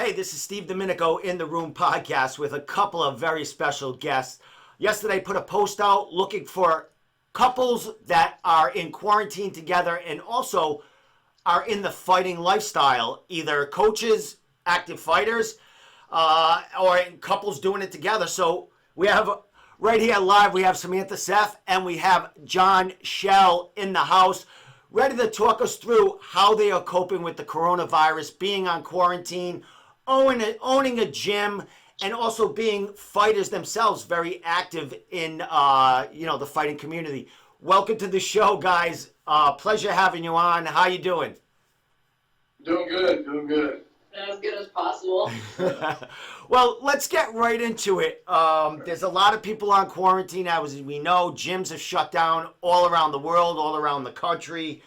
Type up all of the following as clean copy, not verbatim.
Hey, this is Steve Domenico in the Room podcast with a couple of very special guests. Yesterday, put a post out looking for couples that are in quarantine together and also are in the fighting lifestyle, either coaches, active fighters, or couples doing it together. So we have right here live, we have Samantha Seff and we have John Schell in the house, ready to talk us through how they are coping with the coronavirus, being on quarantine, owning a gym, and also being fighters themselves, very active in the fighting community. Welcome to the show, guys. Pleasure having you on. How you doing? Doing good. As good as possible. Well, let's get right into it. There's a lot of people on quarantine. As we know, gyms have shut down all around the world, all around the country.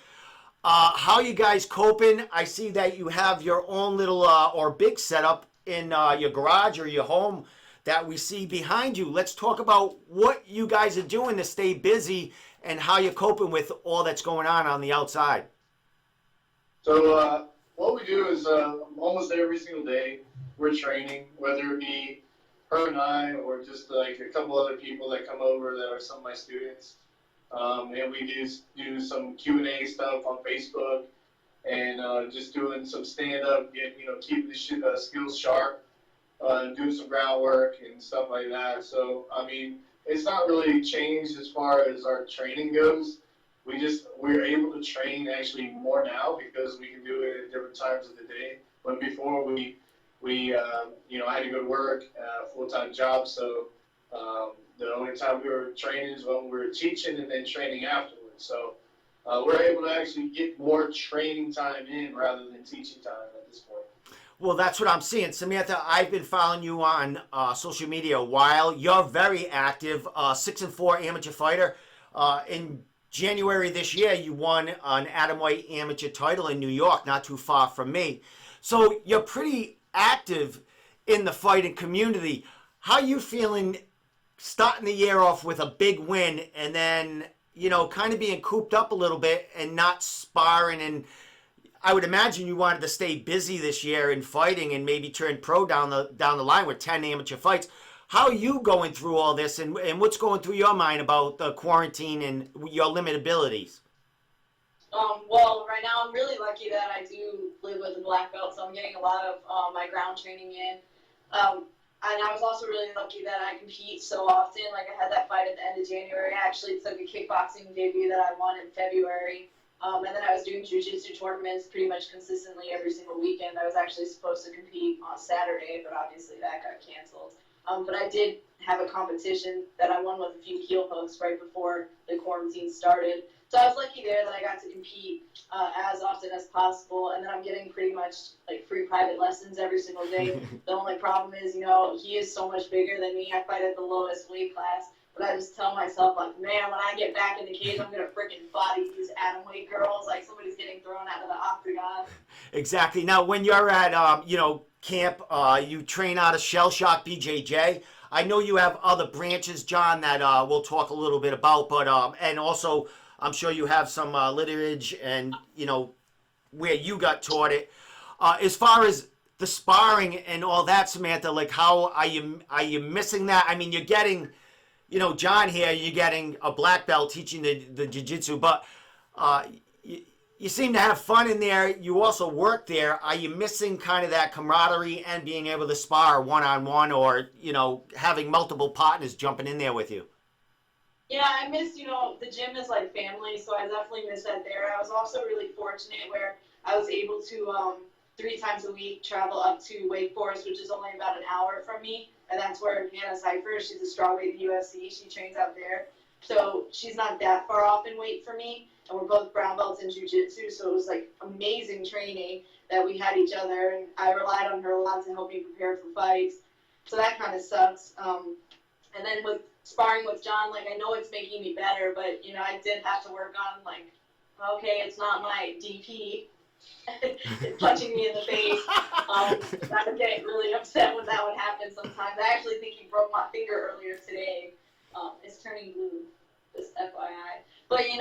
How are you guys coping? I see that you have your own little or big setup in your garage or your home that we see behind you. Let's talk about what you guys are doing to stay busy and how you're coping with all that's going on the outside. So what we do is almost every single day we're training, whether it be her and I or just like a couple other people that come over that are some of my students. And we do some Q&A stuff on Facebook and just doing some stand-up, keeping the skills sharp, doing some groundwork and stuff like that. So, I mean, it's not really changed as far as our training goes. We're able to train actually more now because we can do it at different times of the day. When before we I had to go to work, full-time job, so the only time we were training is when we were teaching and then training afterwards. So we're able to actually get more training time in rather than teaching time at this point. Well, that's what I'm seeing. Samantha, I've been following you on social media a while. You're very active, 6-4 amateur fighter. In January this year, you won an atomweight amateur title in New York, not too far from me. So you're pretty active in the fighting community. How are you feeling starting the year off with a big win and then, kind of being cooped up a little bit and not sparring? And I would imagine you wanted to stay busy this year in fighting and maybe turn pro down the line with 10 amateur fights. How are you going through all this, and what's going through your mind about the quarantine and your limited abilities? Well, right now I'm really lucky that I do live with a black belt, so I'm getting a lot of my ground training in. And I was also really lucky that I compete so often. Like, I had that fight at the end of January. I actually took a kickboxing debut that I won in February. And then I was doing jiu-jitsu tournaments pretty much consistently every single weekend. I was actually supposed to compete on Saturday, but obviously that got canceled. But I did have a competition that I won with a few heel hooks right before the quarantine started. So I was lucky there that I got to compete as often as possible. And then I'm getting pretty much like free private lessons every single day. The only problem is, he is so much bigger than me. I fight at the lowest weight class. But I just tell myself, like, man, when I get back in the cage, I'm going to freaking body these atomweight girls. Like, somebody's getting thrown out of the octagon. Exactly. Now, when you're at, camp, you train out of Schell Shock BJJ. I know you have other branches, John, that we'll talk a little bit about. But and also, I'm sure you have some lineage and, where you got taught it. As far as the sparring and all that, Samantha, like, how are you missing that? I mean, you're getting... John here, you're getting a black belt teaching the jiu-jitsu, but you seem to have fun in there. You also work there. Are you missing kind of that camaraderie and being able to spar one-on-one or, having multiple partners jumping in there with you? Yeah, I miss, the gym is like family, so I definitely miss that there. I was also really fortunate where I was able to 3 times a week travel up to Wake Forest, which is only about an hour from me. And that's where Hannah Cypher, she's a strawweight in the UFC. She trains out there. So she's not that far off in weight for me. And we're both brown belts in jiu-jitsu. So it was like amazing training that we had each other. And I relied on her a lot to help me prepare for fights. So that kind of sucks. And then with sparring with John, like, I know it's making me better. But, I did have to work on, like, okay, it's not my DP. Punching me in the face. I would get really upset when that would happen sometimes. I actually think he broke my finger earlier today. It's turning blue, just FYI. But, I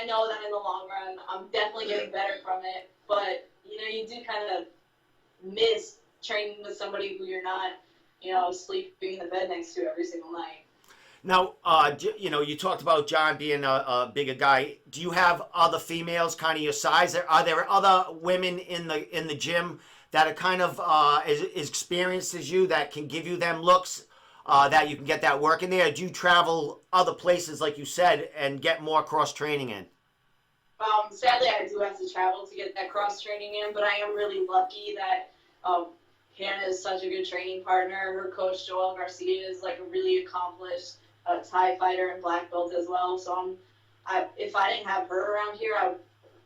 know that in the long run, I'm definitely getting better from it. But, you do kind of miss training with somebody who you're not, sleeping in the bed next to every single night. Now, you talked about John being a bigger guy. Do you have other females kind of your size? Are there other women in the gym that are kind of as experienced as you that can give you them looks that you can get that work in there? Or do you travel other places, like you said, and get more cross training in? Sadly, I do have to travel to get that cross training in, but I am really lucky that Hannah is such a good training partner. Her coach, Joel Garcia, is like a really accomplished Thai fighter and black belt as well. So if I didn't have her around here, I would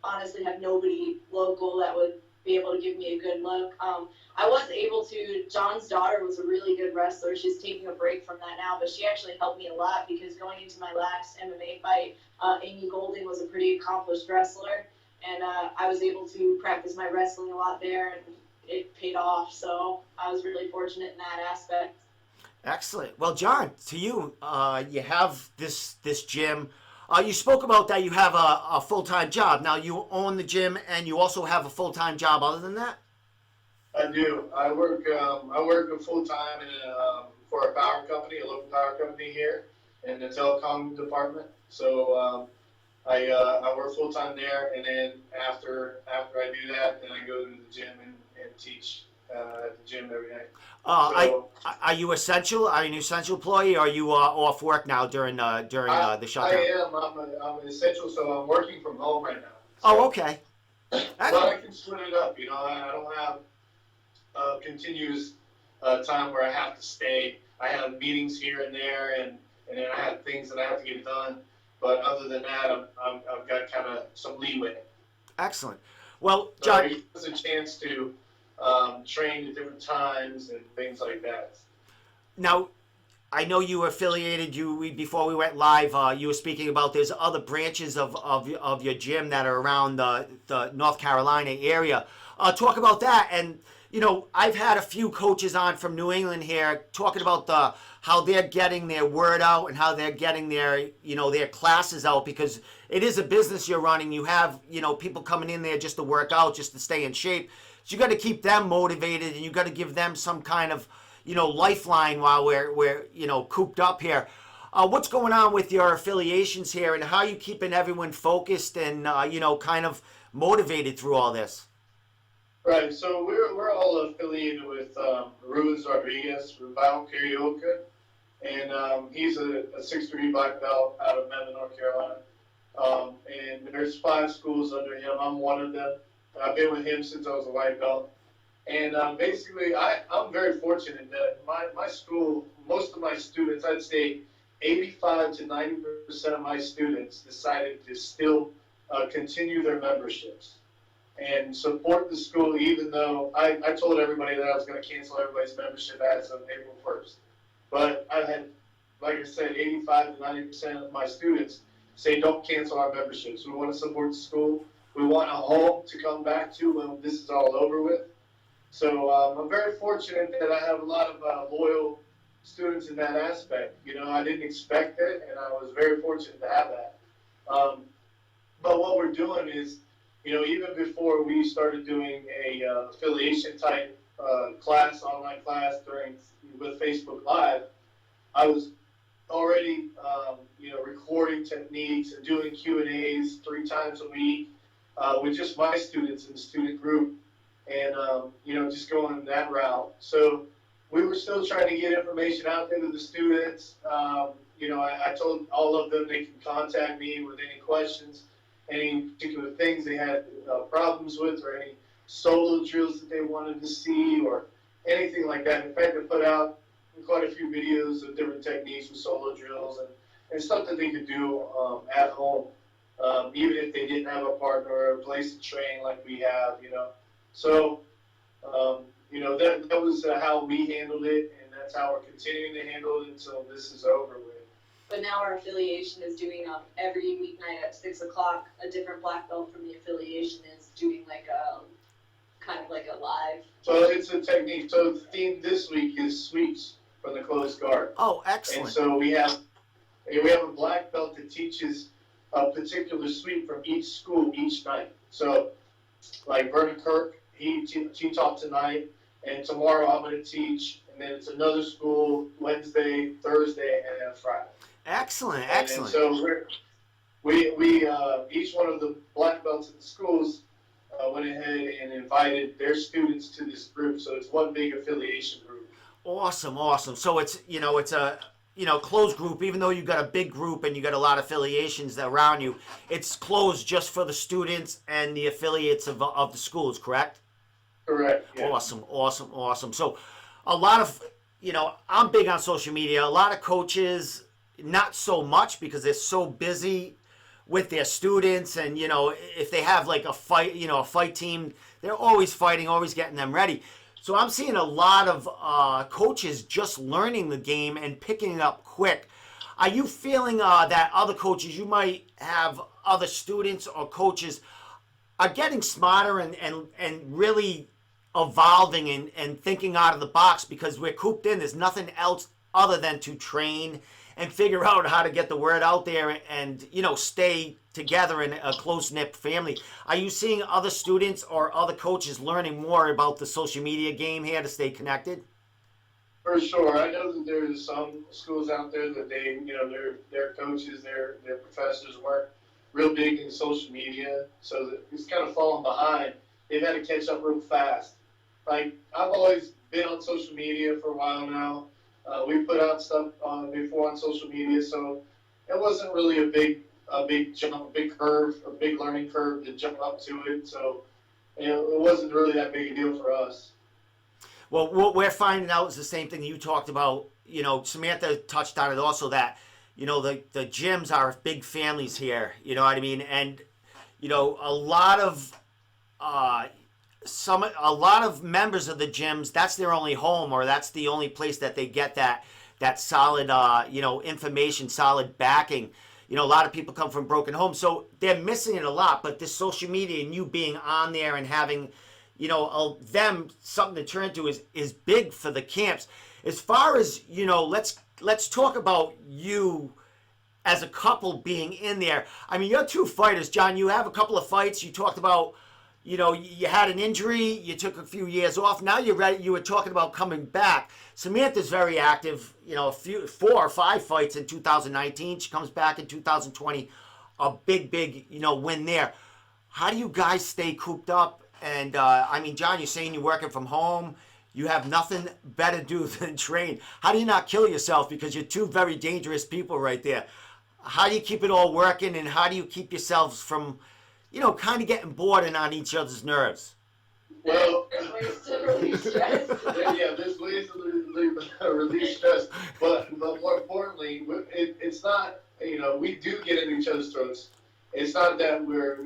honestly have nobody local that would be able to give me a good look. I was able to, John's daughter was a really good wrestler. She's taking a break from that now, but she actually helped me a lot because going into my last MMA fight, Amy Golding was a pretty accomplished wrestler, and I was able to practice my wrestling a lot there, and it paid off. So I was really fortunate in that aspect. Excellent. Well, John, to you, you have this gym. You spoke about that you have a full-time job. Now, you own the gym, and you also have a full-time job other than that? I do. I work full-time for a power company, a local power company here in the telecom department. So I work full-time there, and then after I do that, then I go to the gym and teach at the gym every night. Are you essential? Are you an essential employee, or are you off work now during the shutdown? I am. I'm an essential, so I'm working from home right now. Oh, okay. But I can split it up. I don't have a continuous time where I have to stay. I have meetings here and there, and then I have things that I have to get done. But other than that, I've got kind of some leeway. Excellent. Well, John, so it gives a chance to train at different times and things like that. Now, I know you were affiliated. Before we went live, you were speaking about there's other branches of your gym that are around the North Carolina area. Talk about that. And I've had a few coaches on from New England here talking about how they're getting their word out and how they're getting their classes out, because it is a business you're running. You have people coming in there just to work out, just to stay in shape. So you got to keep them motivated, and you got to give them some kind of lifeline while we're cooped up here. What's going on with your affiliations here, and how are you keeping everyone focused and kind of motivated through all this? Right. So we're all affiliated with Ruiz Rodriguez from Bio Carioca, and he's a 6th-degree black belt out of Mendon, North Carolina. And there's 5 schools under him. I'm one of them. I've been with him since I was a white belt. And basically, I'm very fortunate that my school, most of my students, I'd say 85 to 90% of my students decided to still continue their memberships and support the school, even though I told everybody that I was going to cancel everybody's membership as of April 1st. But I had, like I said, 85 to 90% of my students say, don't cancel our memberships. We want to support the school. We want a home to come back to when this is all over with. So I'm very fortunate that I have a lot of loyal students in that aspect. I didn't expect it, and I was very fortunate to have that. But what we're doing is, even before we started doing a affiliation type class, online class with Facebook Live, I was already, recording techniques and doing Q&As 3 times a week with just my students in the student group. And, just going that route. So we were still trying to get information out there to the students. I told all of them they can contact me with any questions, any particular things they had problems with, or any solo drills that they wanted to see, or anything like that. In fact, I put out quite a few videos of different techniques with solo drills and stuff that they could do at home, even if they didn't have a partner or a place to train like we have, So, that was how we handled it, and that's how we're continuing to handle it until this is over with. But now our affiliation is doing every weeknight at 6 o'clock. A different black belt from the affiliation is doing like a kind of like a live. So it's a technique. So the theme this week is sweeps from the closed guard. Oh, excellent! And so we have a black belt that teaches a particular sweep from each school each night. So, like Vernon Kirk, he taught tonight. and tomorrow I'm going to teach, and then it's another school Wednesday, Thursday, and then Friday. Excellent, And excellent. so we each one of the black belts at the schools went ahead and invited their students to this group, so it's one big affiliation group. Awesome, awesome. So it's it's a closed group, even though you got a big group and you got a lot of affiliations around you. It's closed just for the students and the affiliates of the schools, correct? Correct. Yeah. Awesome, awesome, awesome. So a lot of I'm big on social media. A lot of coaches, not so much because they're so busy with their students, and if they have like a fight, a fight team, they're always fighting, always getting them ready. So I'm seeing a lot of coaches just learning the game and picking it up quick. Are you feeling that other coaches, you might have other students or coaches, are getting smarter and really evolving and thinking out of the box, because we're cooped in? There's nothing else other than to train and figure out how to get the word out there and stay together in a close-knit family. Are you seeing other students or other coaches learning more about the social media game here to stay connected? For sure. I know that there's some schools out there that they, their coaches, their professors weren't real big in social media, so that it's kind of fallen behind. They've had to catch up real fast. Like, I've always been on social media for a while now. We put out stuff before on social media, so it wasn't really a big jump, a big curve, a big learning curve to jump up to it. So, it wasn't really that big a deal for us. Well, what we're finding out is the same thing you talked about. Samantha touched on it also, that the gyms are big families here. You know what I mean? And a lot of a lot of members of the gyms, that's their only home, or that's the only place that they get that solid information, solid backing. A lot of people come from broken homes, so they're missing it a lot. But this social media and you being on there and having them something to turn to is big for the camps. As far as let's talk about you as a couple being in there. I mean, you're two fighters, John. You have a couple of fights. You talked about you had an injury, you took a few years off. Now you're ready. You were talking about coming back. Samantha's very active. 4 or 5 fights in 2019. She comes back in 2020. A big win there. How do you guys stay cooped up? And I mean, John, you're saying you're working from home. You have nothing better to do than train. How do you not kill yourself? Because you're two very dangerous people right there. How do you keep it all working, and how do you keep yourselves from kind of getting bored and on each other's nerves? Well, There's ways to release stress. yeah, there's ways to release stress, but more importantly, it's not, we do get in each other's throats. It's not that we're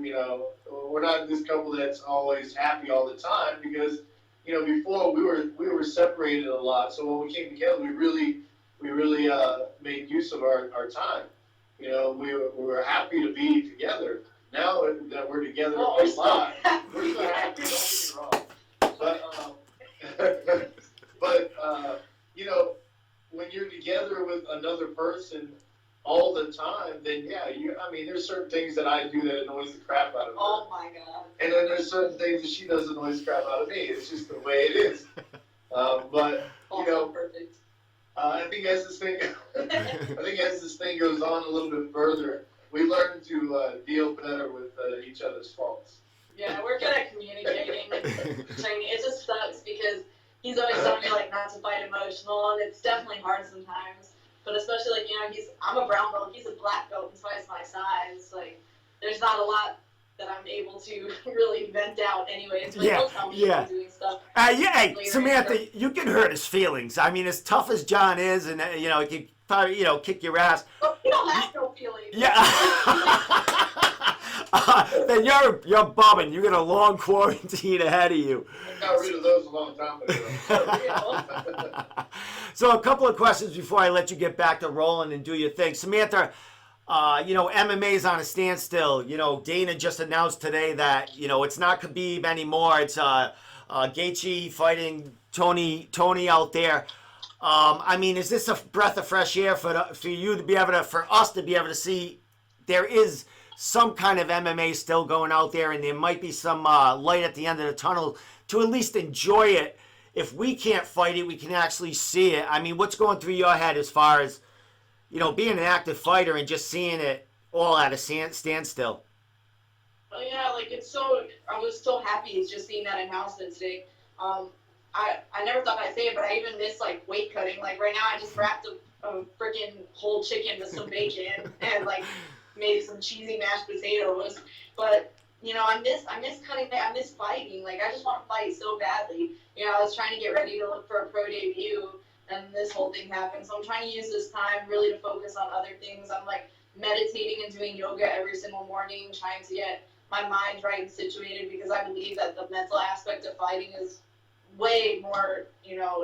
not this couple that's always happy all the time, because, before we were separated a lot. So when we came together, we really made use of our time. We were happy to be together. Now that we're together a lot, we're so happy. Don't get me wrong. But when you're together with another person all the time, then there's certain things that I do that annoys the crap out of her. Oh my God. And then there's certain things that she does annoys the crap out of me. It's just the way it is. But Also perfect. I think as this thing goes on a little bit further, we learn to deal better with each other's faults. Yeah, we're good at communicating and training. It just sucks because he's always telling me not to fight emotional, and it's definitely hard sometimes. But especially I'm a brown belt, he's a black belt, and twice my size. There's not a lot that I'm able to really vent out anyways. But he'll tell me he's doing stuff. Hey, Samantha, you can hurt his feelings. I mean, as tough as John is, and he can probably kick your ass. But you don't have no feelings. Yeah. Then you're bumming. You got a long quarantine ahead of you. I got rid of those a long time ago. So a couple of questions before I let you get back to rolling and do your thing. Samantha, MMA's on a standstill. Dana just announced today that, it's not Khabib anymore. It's Gaethje fighting Tony out there. I mean, is this a breath of fresh air for you to be able to, for us to be able to see there is some kind of MMA still going out there, and there might be some light at the end of the tunnel to at least enjoy it if we can't fight it, we can actually see it. I mean, what's going through your head as far as, being an active fighter and just seeing it all at a standstill? Oh yeah, like I was so happy just seeing that announcement today. I never thought I'd say it, but I even miss like weight cutting. Like right now, I just wrapped a freaking whole chicken with some bacon and like made some cheesy mashed potatoes. But I miss cutting. I miss fighting. Like I just want to fight so badly. I was trying to get ready to look for a pro debut, and this whole thing happened. So I'm trying to use this time really to focus on other things. I'm like meditating and doing yoga every single morning, trying to get my mind right and situated, because I believe that the mental aspect of fighting is way more,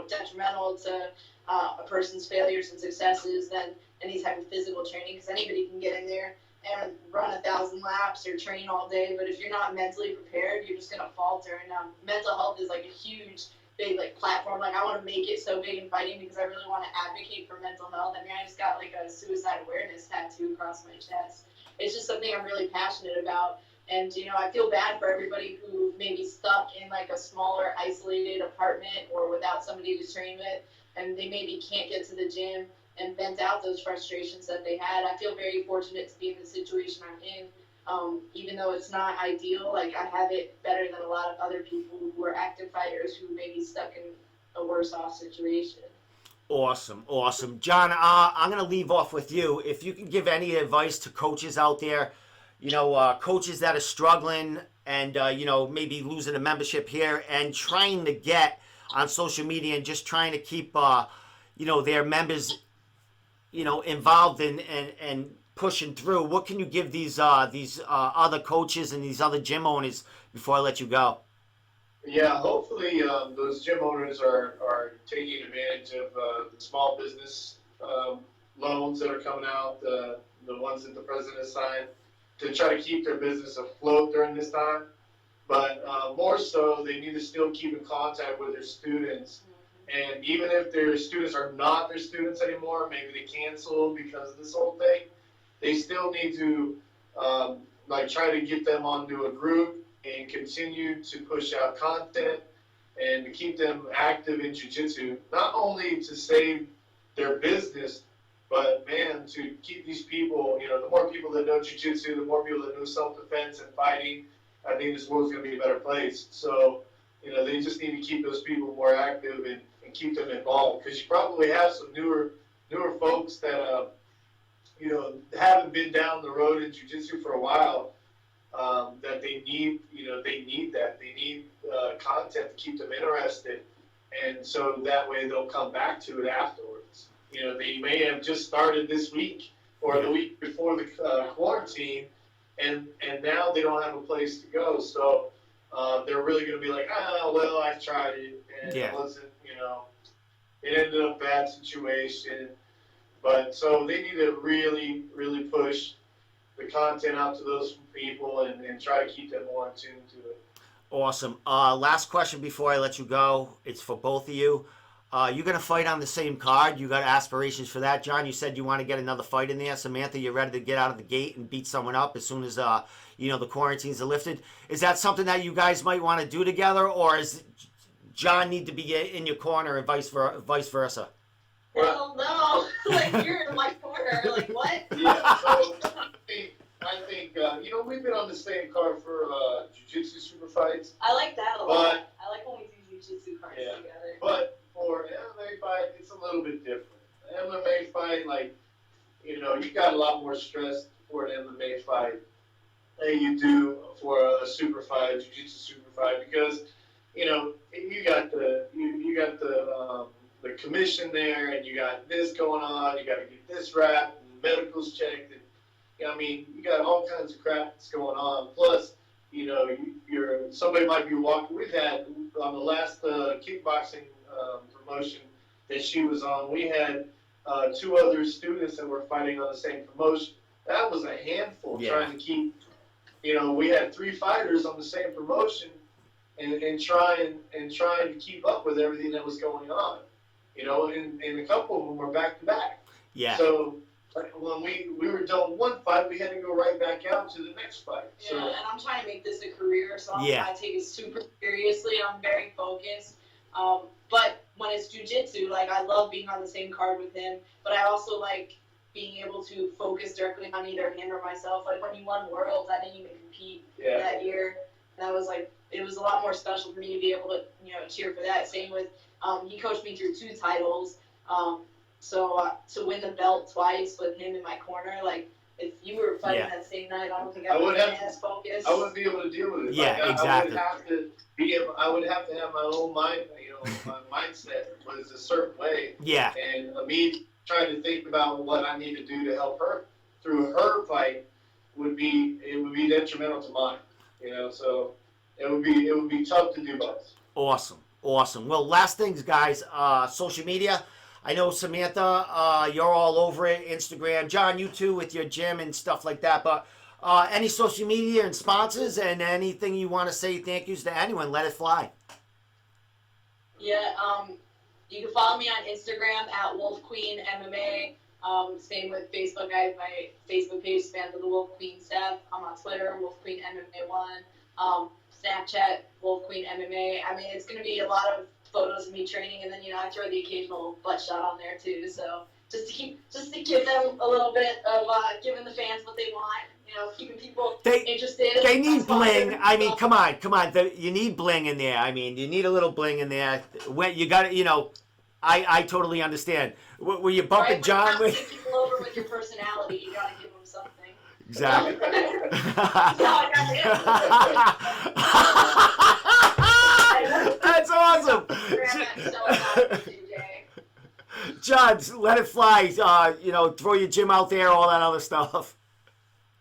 detrimental to a person's failures and successes than any type of physical training, because anybody can get in there and run 1,000 laps or train all day, but if you're not mentally prepared, you're just going to falter. And mental health is like a huge, big platform. Like I want to make it so big in fighting because I really want to advocate for mental health. I mean, I just got like a suicide awareness tattoo across my chest. It's just something I'm really passionate about. And, I feel bad for everybody who may be stuck in like a smaller, isolated apartment or without somebody to train with, and they maybe can't get to the gym and vent out those frustrations that they had. I feel very fortunate to be in the situation I'm in. Even though it's not ideal, like I have it better than a lot of other people who are active fighters who may be stuck in a worse off situation. Awesome. John, I'm going to leave off with you. If you can give any advice to coaches out there, coaches that are struggling and, maybe losing a membership here and trying to get on social media and just trying to keep, their members, involved and pushing through. What can you give these other coaches and these other gym owners before I let you go? Yeah, hopefully those gym owners are taking advantage of the small business loans that are coming out, the ones that the president has signed, to try to keep their business afloat during this time. But more so, they need to still keep in contact with their students. And even if their students are not their students anymore, maybe they cancel because of this whole thing, they still need to try to get them onto a group and continue to push out content and to keep them active in jiu-jitsu, not only to save their business, but man, to keep these people, the more people that know jiu-jitsu, the more people that know self-defense and fighting, I think this world's going to be a better place. So, they just need to keep those people more active and keep them involved, because you probably have some newer folks that, haven't been down the road in jiu-jitsu for a while, that they need, they need content to keep them interested. And so that way they'll come back to it afterwards. They may have just started this week or the week before the quarantine, and now they don't have a place to go. So they're really going to be like, well, I tried it, and it wasn't, it ended up a bad situation. But so they need to really, really push the content out to those people and try to keep them more in tune to it. Awesome. Last question before I let you go. It's for both of you. You're going to fight on the same card. You got aspirations for that, John? You said you want to get another fight in there. Samantha, you're ready to get out of the gate and beat someone up as soon as, the quarantines are lifted. Is that something that you guys might want to do together, or does John need to be in your corner and vice versa? Hell no. Like, you're in my corner. Like, what? Yeah, so I think we've been on the same card for jiu-jitsu super fights. I like that a lot. I like when we do jiu-jitsu cards together. But for MMA fight, it's a little bit different. MMA fight, you got a lot more stress for an MMA fight than you do for a super fight, a jiu-jitsu super fight, because you got the commission there, and you got this going on. You got to get this wrapped, and medicals checked, and you got all kinds of crap that's going on. Plus, somebody might be walking. We've had on the last kickboxing promotion that she was on, we had 2 other students that were fighting on the same promotion. That was a handful, trying to keep. We had 3 fighters on the same promotion, and trying to keep up with everything that was going on. And a couple of them were back to back. Yeah. So when we were done one fight, we had to go right back out to the next fight. Yeah, and I'm trying to make this a career, so I take it super seriously. I'm very focused. But when it's jiu-jitsu, like, I love being on the same card with him, but I also like being able to focus directly on either him or myself. Like, when he won Worlds, I didn't even compete that year. And that was like, it was a lot more special for me to be able to, cheer for that. Same with, he coached me through 2 titles. So to win the belt twice with him in my corner, like, if you were fighting that same night, I don't think I would have been as focused. I wouldn't be able to deal with it. Yeah, exactly. I would have to have my own mind, my mindset was a certain way. Yeah. And me trying to think about what I need to do to help her through her fight would be detrimental to mine. So it would be tough to do both. Awesome. Well, last things, guys. Social media. I know, Samantha, you're all over it. Instagram. John, you too, with your gym and stuff like that. But any social media and sponsors and anything you want to say thank yous to anyone, let it fly. Yeah, you can follow me on Instagram at Wolf Queen MMA. Same with Facebook. I have my Facebook page, Samantha the Wolf Queen Seff. I'm on Twitter, Wolf Queen MMA1. Snapchat, Wolf Queen MMA. I mean, it's going to be a lot of photos of me training, and then I throw the occasional butt shot on there too. So just to give them a little bit of giving the fans what they want. Keeping people interested. They need bling. I mean, come on. You need bling in there. I mean, you need a little bling in there. When you got it, I totally understand. Were you bumping right, John? When you have people over with your personality, you got to give them something. Exactly. That's awesome. John, let it fly. Throw your gym out there, all that other stuff.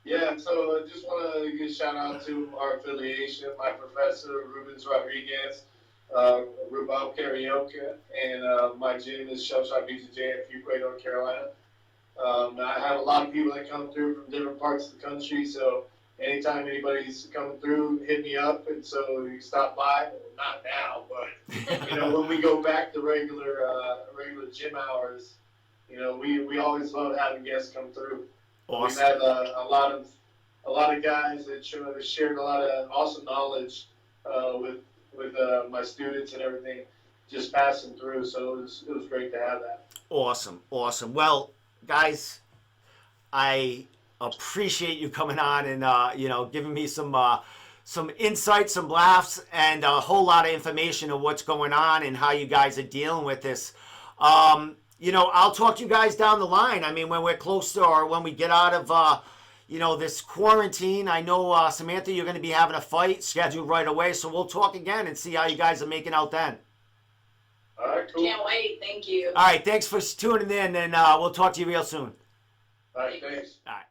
Yeah, so I just want to give a shout out to our affiliation, my professor, Rubens Rodriguez, Rubal Karaoke, and my gym is Schell Shock BJJ in Fuquay, North Carolina. I have a lot of people that come through from different parts of the country, so anytime anybody's coming through, hit me up, and so you stop by. Well, not now, but when we go back to regular gym hours, we always love having guests come through. Awesome. We've had a lot of guys that shared a lot of awesome knowledge with my students and everything, just passing through. So it was great to have that. Awesome. Well, guys, I appreciate you coming on and giving me some insight, some laughs, and a whole lot of information of what's going on and how you guys are dealing with this. I'll talk to you guys down the line. I mean, when we're closer or when we get out of this quarantine. I know, Samantha, you're going to be having a fight scheduled right away, so we'll talk again and see how you guys are making out then. All right, cool. Can't wait. Thank you. All right, thanks for tuning in, and we'll talk to you real soon. All right, thanks. All right.